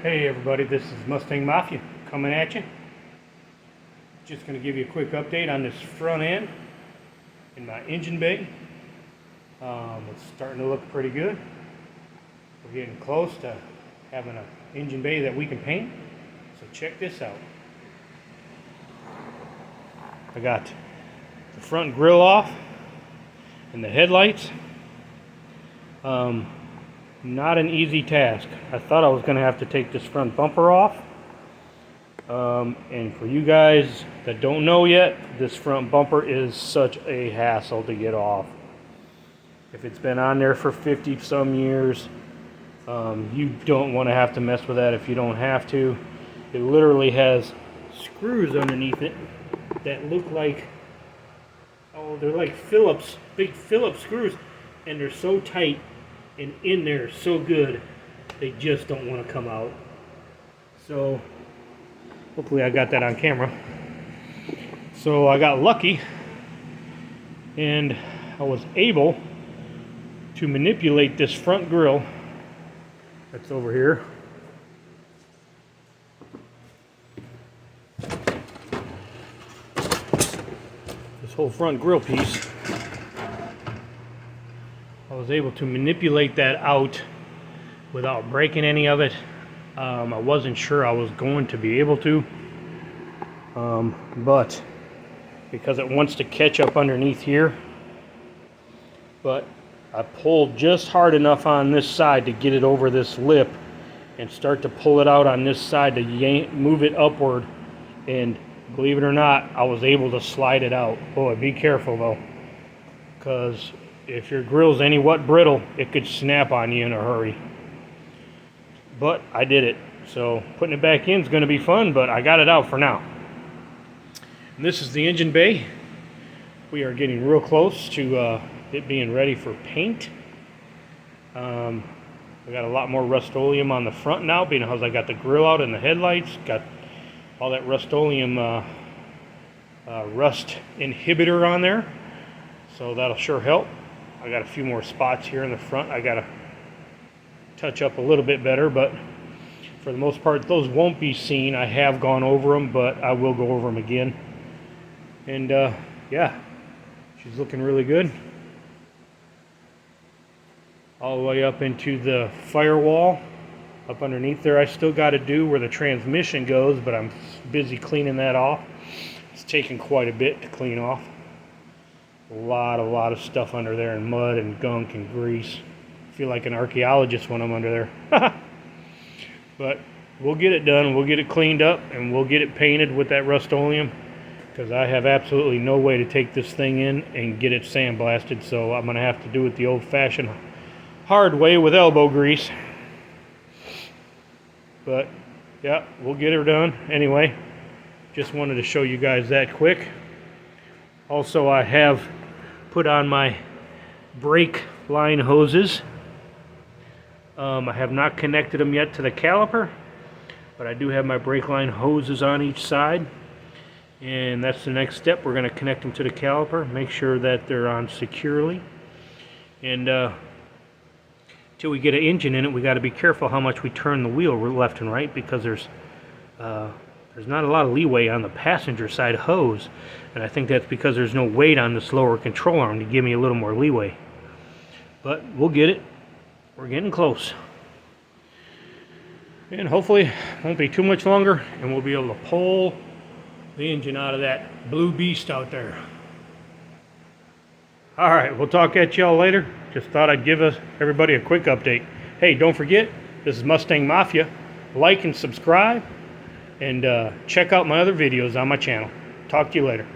Hey everybody, this is Mustang Mafia coming at you. Just going to give you a quick update on this front end in my engine bay. It's starting to look pretty good. We're getting close to having an engine bay that we can paint. So check this out. I got the front grille off and the headlights. Not an easy task. I thought I was going to have to take this front bumper off. And for you guys that don't know yet, this front bumper is such a hassle to get off. If it's been on there for 50 some years, you don't want to have to mess with that if you don't have to. It literally has screws underneath it that look like, oh, they're like Phillips, big Phillips screws, and they're so tight and in there so good, they just don't want to come out. So hopefully I got that on camera. So I got lucky and I was able to manipulate this front grille that's over here. This whole front grille piece, I was able to manipulate that out without breaking any of it. I wasn't sure I was going to be able to, but because it wants to catch up underneath here, but I pulled just hard enough on this side to get it over this lip and start to pull it out on this side to move it upward, and believe it or not, I was able to slide it out. Boy, be careful though, because if your grill's any what brittle, it could snap on you in a hurry. But I did it. So putting it back in is going to be fun, but I got it out for now. And this is the engine bay. We are getting real close to it being ready for paint. I got a lot more Rust-Oleum on the front now, because I got the grill out and the headlights. Got all that Rust-Oleum rust inhibitor on there. So that'll sure help. I got a few more spots here in the front I gotta touch up a little bit better, but for the most part those won't be seen. I have gone over them, but I will go over them again. And yeah, she's looking really good. All the way up into the firewall up underneath there. I still got to do where the transmission goes, but I'm busy cleaning that off. It's taken quite a bit to clean off. A lot of stuff under there, and mud and gunk and grease. I feel like an archaeologist when I'm under there. But we'll get it done, we'll get it cleaned up, and we'll get it painted with that Rust-Oleum, because I have absolutely no way to take this thing in and get it sandblasted, so I'm going to have to do it the old-fashioned hard way with elbow grease. But yeah, we'll get her done. Anyway, just wanted to show you guys that quick. Also, I have put on my brake line hoses. I have not connected them yet to the caliper, but I do have my brake line hoses on each side, and that's the next step. We're going to connect them to the caliper, make sure that they're on securely, and till we get an engine in it, we got to be careful how much we turn the wheel left and right, because there's not a lot of leeway on the passenger side hose, and I think that's because there's no weight on this lower control arm to give me a little more leeway. But we'll get it. We're getting close. And hopefully it won't be too much longer, and we'll be able to pull the engine out of that blue beast out there. Alright, we'll talk at y'all later. Just thought I'd give everybody a quick update. Hey, don't forget, this is Mustang Mafia. Like and subscribe. And check out my other videos on my channel. Talk to you later.